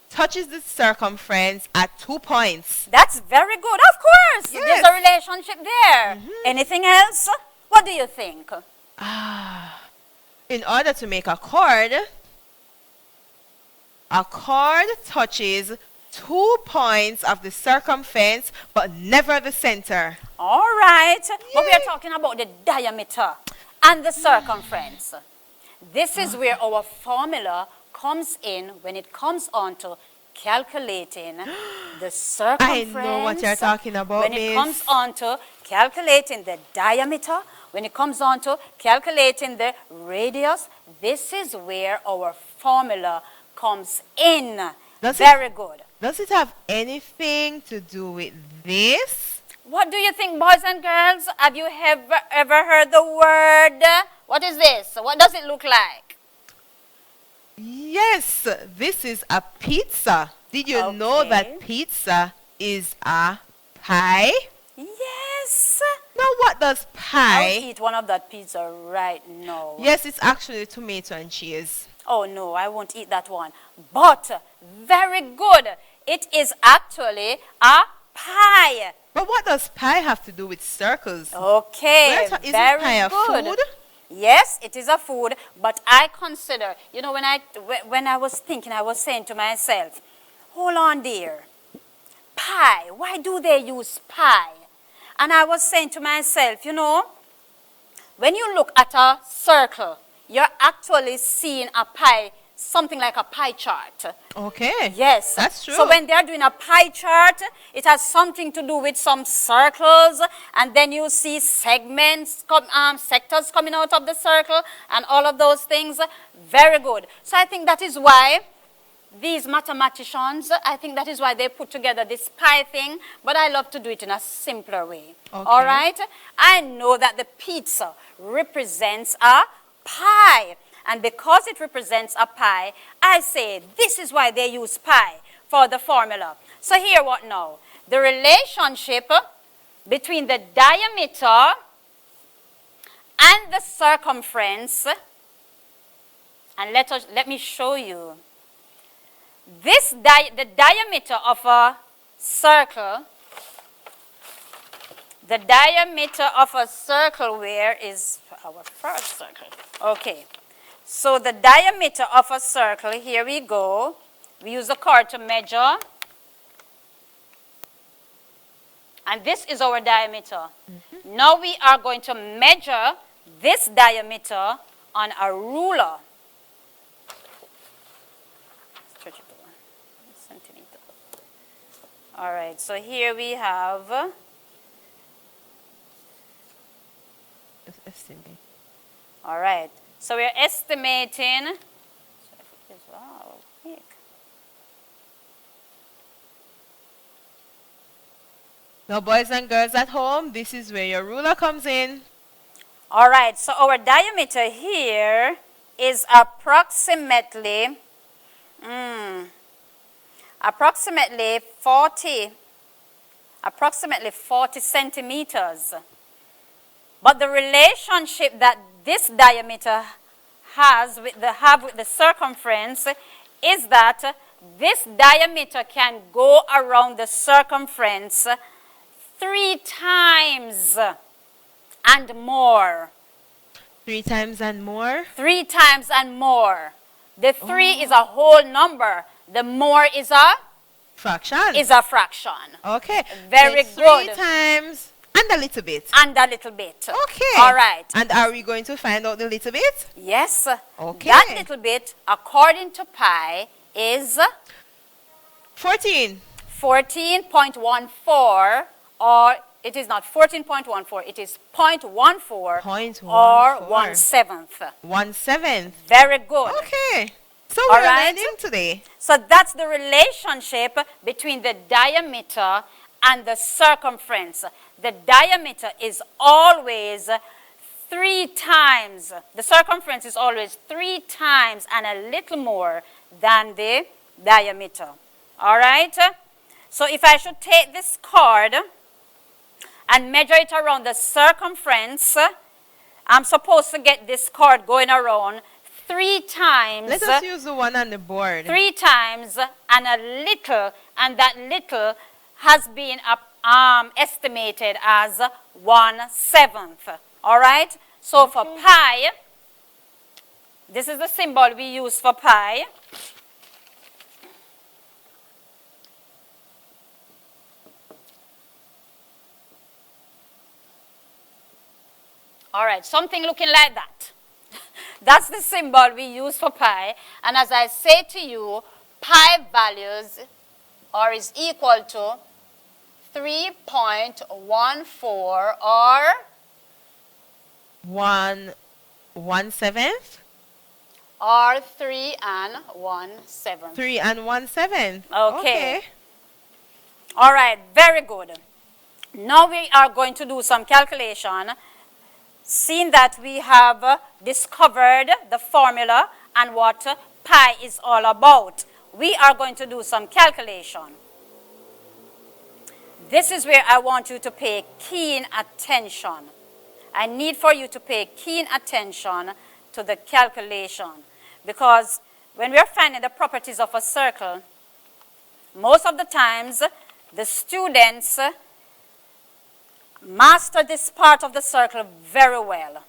touches the circumference at 2 points. That's very good. Of course. Yes. There's a relationship there. Anything else? What do you think? In order to make a chord touches 2 points of the circumference, but never the center. All right. But we are Yay. talking about the diameter and the circumference. This is where our formula comes in when it comes on to calculating the circumference. I know what you're talking about, When it miss. comes on to calculating the diameter, when it comes on to calculating the radius, this is where our formula comes in. Very good. Does it have anything to do with this? What do you think, boys and girls? Have you ever heard the word? What is this? What does it look like? Yes, this is a pizza. Did you know Okay. that pizza is a pie? Yes. Now, what does I pie? will eat one of that pizza right now. Yes, it's actually tomato and cheese. Oh, no, I won't eat that one. But, very good. It is actually a pie. But what does pie have to do with circles? Okay, Isn't very pie a good. food? Yes, it is a food, but I consider, you know, when I was thinking, I was saying to myself, hold on there, pie, why do they use pie? And I was saying to myself, you know, when you look at a circle, you're actually seeing a pie something like a pie chart. Okay. Yes. That's true. So when they're doing a pie chart, it has something to do with some circles, and then you see segments, sectors coming out of the circle, and all of those things. Very good. So I think that is why these mathematicians, I think that is why they put together this pie thing, but I love to do it in a simpler way. Okay. All right? I know that the pizza represents a pie. And because it represents a pie, I say this is why they use pi for the formula. So here what now? The relationship between the diameter and the circumference, and let me show you. The diameter of a circle, the diameter of a circle, where is our first circle? Okay. So the diameter of a circle, here we go. We use the cord to measure. And this is our diameter. Mm-hmm. Now we are going to measure this diameter on a ruler. Stretch it over. Centimeter. All right, so here we have. Estimate. All right. So we're estimating. Wow, quick. Now, boys and girls at home, this is where your ruler comes in. All right. So our diameter here is approximately 40 centimeters. But the relationship that this diameter has with the circumference is that this diameter can go around the circumference 3 times and more. 3 times and more? 3 times and more. The 3 is a whole number. The more is a fraction. Okay. So Very good. 3 times and a little bit. And a little bit. Okay. All right. And are we going to find out the little bit? Yes. Okay. That little bit, according to pi, is 14. 14.14, or it is not 14.14, it is 0.14 or 1/7. 1/7. Very good. Okay. So we're learning today. So that's the relationship between the diameter and the circumference. The diameter is always 3 times, the circumference is always 3 times and a little more than the diameter. All right? So if I should take this cord and measure it around the circumference, I'm supposed to get this cord going around 3 times. Let us use the one on the board. 3 times and a little, and that little has been estimated as 1/7. All right? So for pi, this is the symbol we use for pi. All right, something looking like that. That's the symbol we use for pi. And as I say to you, pi values is equal to 3.14 or 1/7 or 3 1/7. 3 1/7. Okay. All right, very good. Now we are going to do some calculation. Seeing that we have discovered the formula and what pi is all about, we are going to do some calculation. This is where I want you to pay keen attention. I need for you to pay keen attention to the calculation, because when we are finding the properties of a circle, most of the times the students master this part of the circle very well.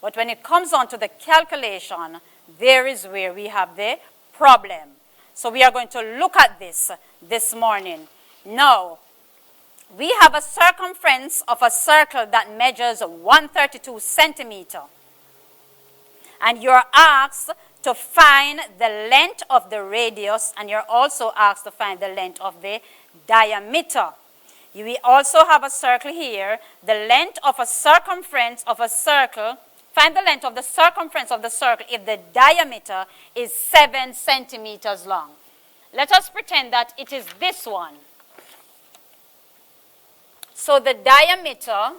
But when it comes on to the calculation, there is where we have the problem. So we are going to look at this morning. Now, we have a circumference of a circle that measures 132 centimeters. And you're asked to find the length of the radius, and you're also asked to find the length of the diameter. We also have a circle here. The length of a circumference of a circle, find the length of the circumference of the circle if the diameter is 7 centimeters long. Let us pretend that it is this one. So the diameter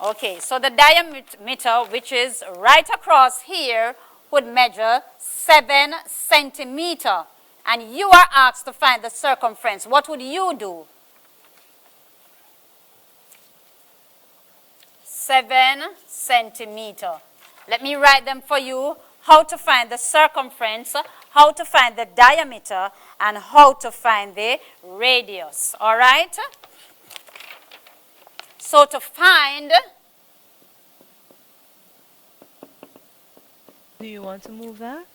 okay, so the diameter, which is right across here, would measure 7 centimeters. And you are asked to find the circumference. What would you do? 7 centimeters. Let me write them for you. How to find the circumference, how to find the diameter, and how to find the radius. All right? So to find... Do you want to move that?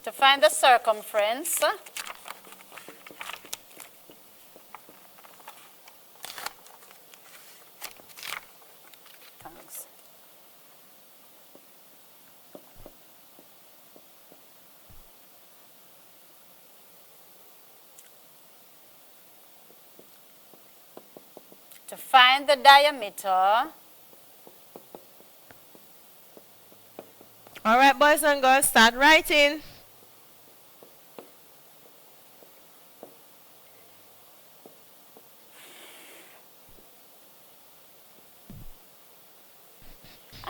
To find the circumference, thanks. To find the diameter. All right, boys and girls, start writing.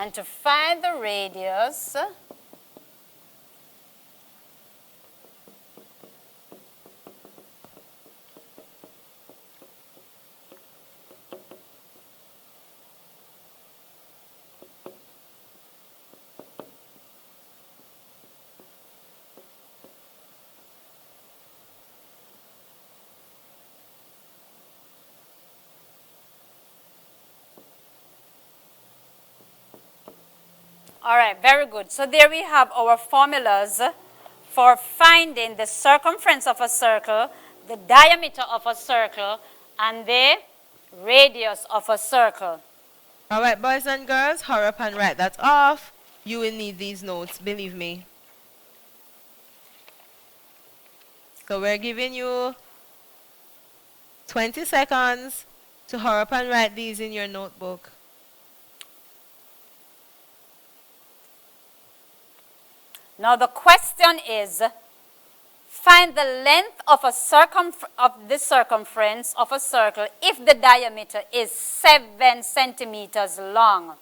And to find the radius, all right, very good. So there we have our formulas for finding the circumference of a circle, the diameter of a circle, and the radius of a circle. All right, boys and girls, hurry up and write that off. You will need these notes, believe me. So we're giving you 20 seconds to hurry up and write these in your notebook. Now the question is, find the length of the circumference of a circle if the diameter is 7 centimeters long.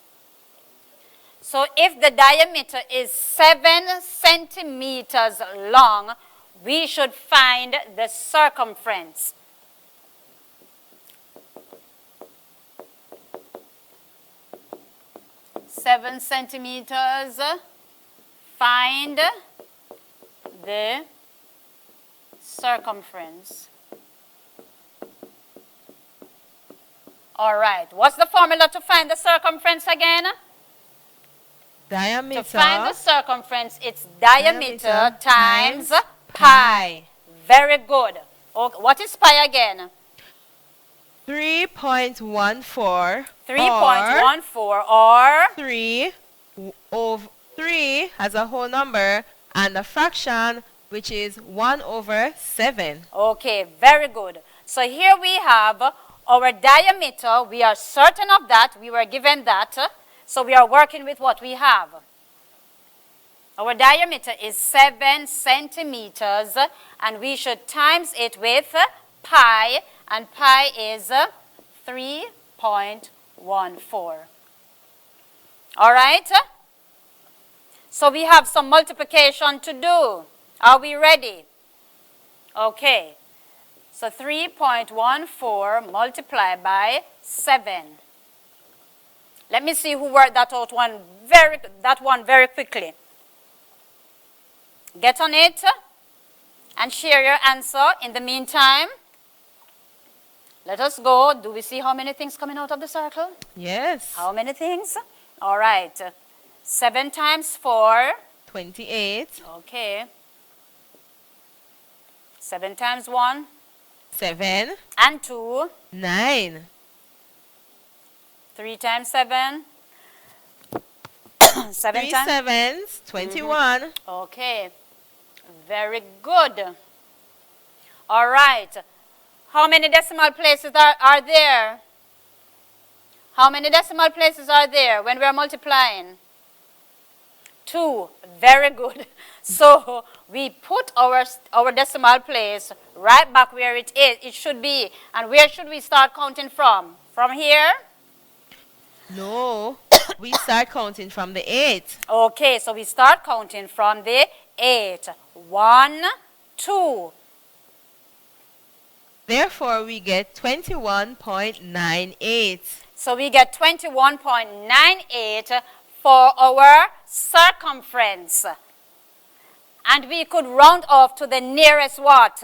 So if the diameter is 7 centimeters long, we should find the circumference. Seven centimeters. Find the circumference. All right. What's the formula to find the circumference again? Diameter. To find the circumference, it's diameter times pi. Very good. Okay. What is pi again? 3.14. 3.14 or 3 over 3 as a whole number and a fraction which is 1 over 7. Okay, very good. So here we have our diameter. We are certain of that. We were given that. So we are working with what we have. Our diameter is 7 centimeters and we should times it with pi, and pi is 3.14. All right? So we have some multiplication to do. Are we ready? Okay. So 3.14 multiplied by 7. Let me see who worked that out one very quickly. Get on it and share your answer. In the meantime, let us go. Do we see how many things coming out of the circle? Yes. How many things? All right. 7 times 4. 28. Okay. 7 times 1. 7. And 2. 9. 3 times 7. 7 3 times. sevens. 21. Okay. Very good. All right. How many decimal places are there? How many decimal places are there when we are multiplying? 2. Very good. So we put our decimal place right back where it is. It should be. And where should we start counting from? From here? No. We start counting from the 8. Okay, so we start counting from the 8. 1, 2. Therefore, we get 21.98. So we get 21.98 for our circumference. And we could round off to the nearest what?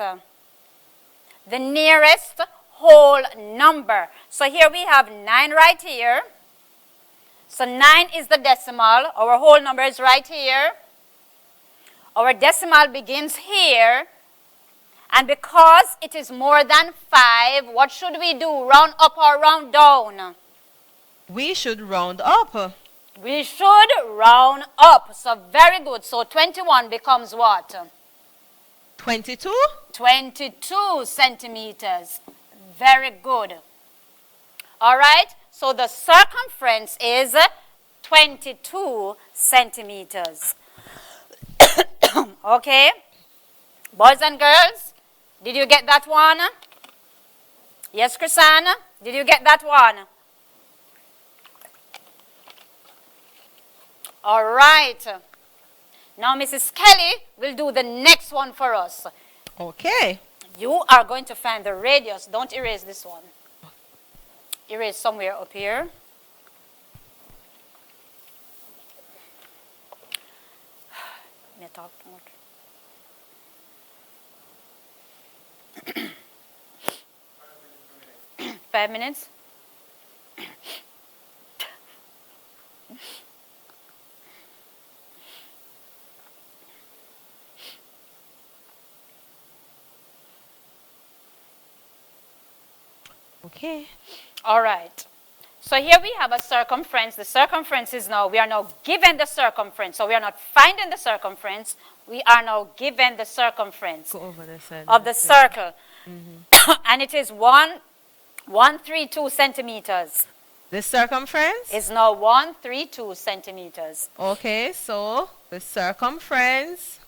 The nearest whole number. So here we have 9 right here. So 9 is the decimal. Our whole number is right here. Our decimal begins here. And because it is more than 5, what should we do? Round up or round down? We should round up. We should round up. So very good. So 21 becomes what? 22. 22 centimeters. Very good. All right. So the circumference is 22 centimeters. Okay. Boys and girls, did you get that one? Yes, Chrisanne? Did you get that one? All right. Now Mrs. Kelly will do the next one for us. Okay. You are going to find the radius. Don't erase this one. Erase somewhere up here. May I talk more? 5 minutes. Okay. All right. So here we have a circumference. The circumference is now, we are now given the circumference. So we are not finding the circumference. We are now given the circumference Go over the side of the circle. And it is 132 centimeters. The circumference? It's now 132 centimeters. Okay, so the circumference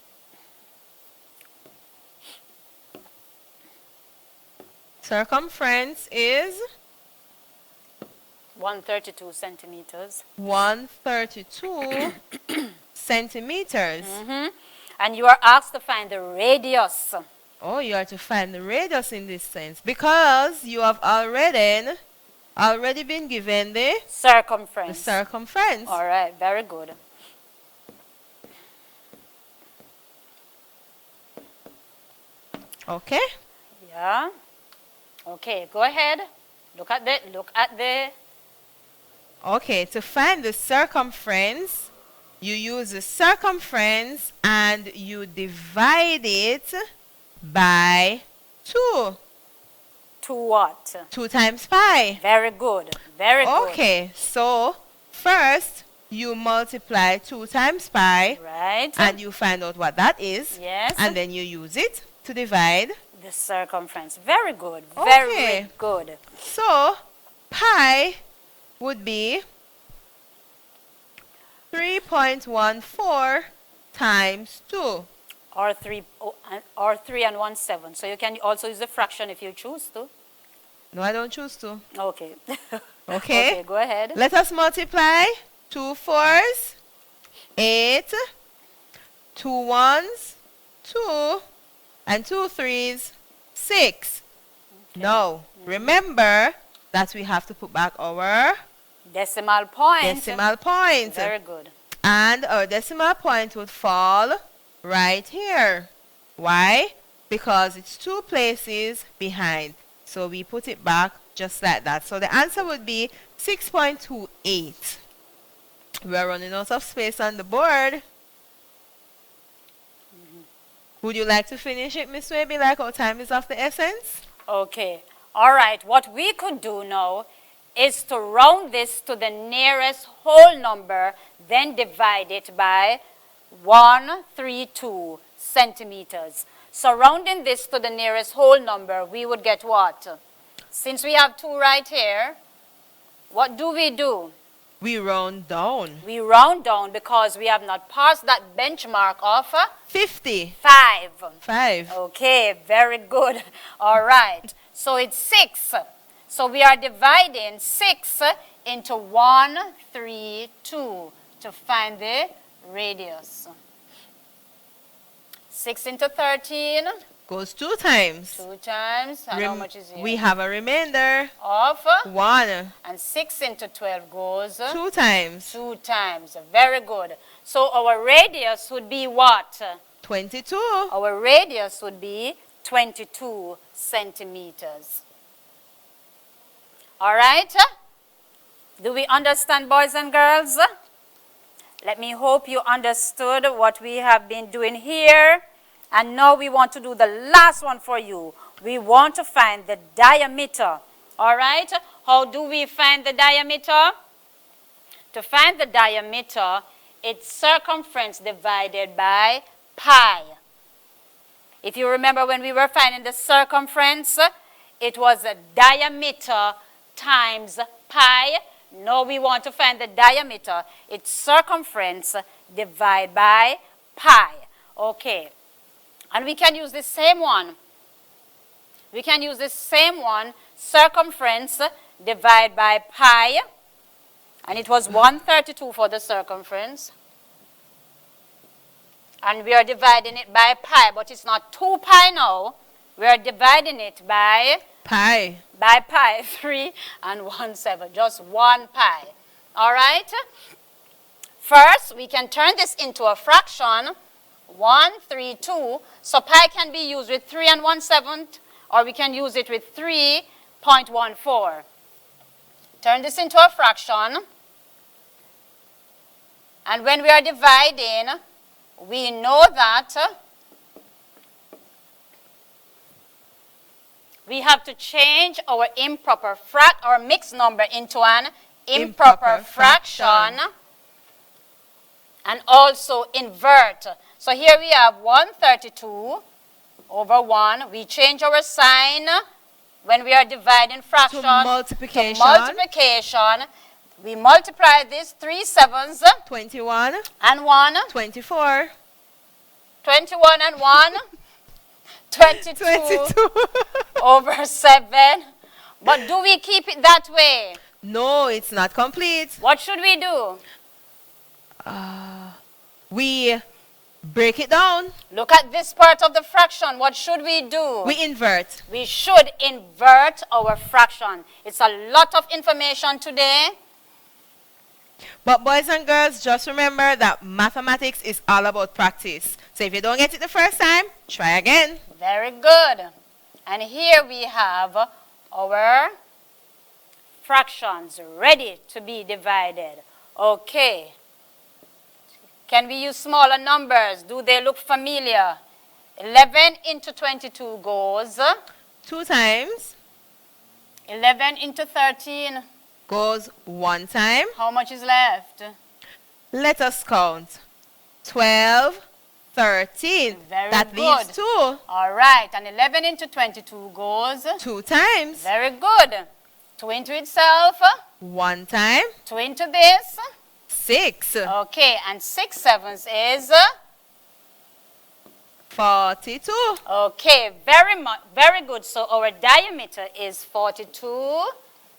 is 132 centimeters. 132 centimeters. And you are asked to find the radius. Oh, you are to find the radius in this sense because you have already been given the Circumference. circumference. All right, very good. Okay. Yeah. Okay, go ahead. Look at the. Okay, to find the circumference, you use the circumference and you divide it by 2. 2 what? 2 times pi. Very good. Very good. Okay, so first you multiply 2 times pi Right. and you find out what that is. Yes. And then you use it to divide. The circumference. Very good. Okay. Very good. So pi would be 3.14 times 2. Or 3 and 1/7. So you can also use a fraction if you choose to. No, I don't choose to. Okay. Okay. Okay, go ahead. Let us multiply 2 4s, 8, 2 1s, 2, and 2 3s, 6. Now, remember that we have to put back our Decimal point. decimal point. Very good. And our decimal point would fall right here. Why? Because it's 2 places behind. So we put it back just like that. So the answer would be 6.28. We are running out of space on the board. Would you like to finish it, Miss Waby, like our time is of the essence? Okay. All right. What we could do now is to round this to the nearest whole number, then divide it by 132 centimeters. So rounding this to the nearest whole number, we would get what? Since we have 2 right here, what do? We round down. We round down because we have not passed that benchmark of 50. 5. 5. Okay, very good. All right. So it's 6. So we are dividing 6 into 132 to find the radius. 6 into 13. Goes 2 times. 2 times. And how much is here? We have a remainder. Of 1. And 6 into 12 goes 2 times. 2 times. Very good. So our radius would be what? 22. Our radius would be 22 centimeters. All right? Do we understand, boys and girls? Let me hope you understood what we have been doing here. And now we want to do the last one for you. We want to find the diameter. All right? How do we find the diameter? To find the diameter, it's circumference divided by pi. If you remember when we were finding the circumference, it was a diameter times pi. Now we want to find the diameter. It's circumference divided by pi. Okay. And we can use the same one. We can use the same one, circumference divided by pi. And it was 132 for the circumference. And we are dividing it by pi, but it's not 2 pi now. We are dividing it by pi. By pi, 3 and 1/7, just 1 pi. All right? First, we can turn this into a fraction. 132. So pi can be used with 3 and 1/7, or we can use it with 3.14. Turn this into a fraction. And when we are dividing, we know that we have to change our improper or mixed number into an improper fraction. And also invert. So here we have 132 over 1. We change our sign when we are dividing fraction to multiplication. We multiply this 3 sevens. 21. And 1. 24. 21 and 1. 22 over 7. But do we keep it that way? No, it's not complete. What should we do? We break it down. Look at this part of the fraction. What should we do? We invert. We should invert our fraction. It's a lot of information today. But boys and girls, just remember that mathematics is all about practice. So if you don't get it the first time, try again. Very good. And here we have our fractions ready to be divided. Okay. Can we use smaller numbers? Do they look familiar? 11 into 22 goes 2 times. 11 into 13 goes 1 time. How much is left? Let us count. 12, 13. Very that good. leaves 2. All right. And 11 into 22 goes 2 times. Very good. 2 into itself. 1 time. 2 into this. 6. Okay, and 6 sevens is 42. Okay, very good. So our diameter is 42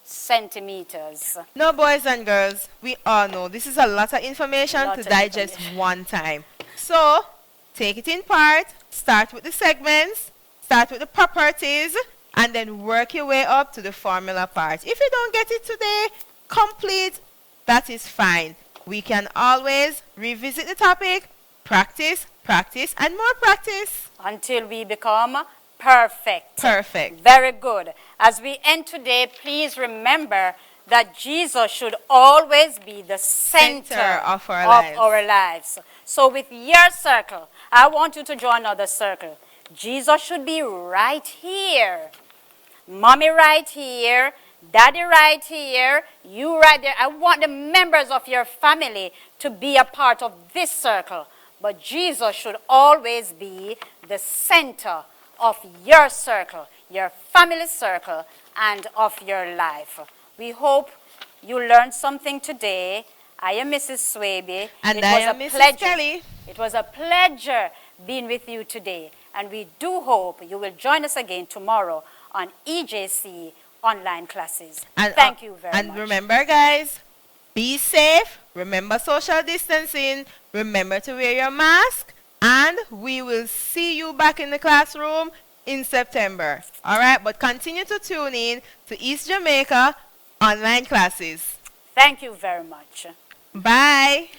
centimeters. Now, boys and girls, we all know this is a lot of information to digest one time. So, take it in part, start with the segments, start with the properties, and then work your way up to the formula part. If you don't get it today, complete, that is fine. We can always revisit the topic, practice, practice, and more practice. Until we become perfect. Perfect. Very good. As we end today, please remember that Jesus should always be the center of our lives. So with your circle, I want you to draw another circle. Jesus should be right here. Mommy right here. Daddy right here. You right there. I want the members of your family to be a part of this circle. But Jesus should always be the center of your circle, your family circle, and of your life. We hope you learned something today. I am Mrs. Swaby. And I am Mrs. Kelly. It was a pleasure being with you today. And we do hope you will join us again tomorrow on EJC online classes. Thank you very much. And remember, guys, be safe. Remember social distancing. Remember to wear your mask. And we will see you back in the classroom in September. All right? But continue to tune in to East Jamaica online classes. Thank you very much. Bye.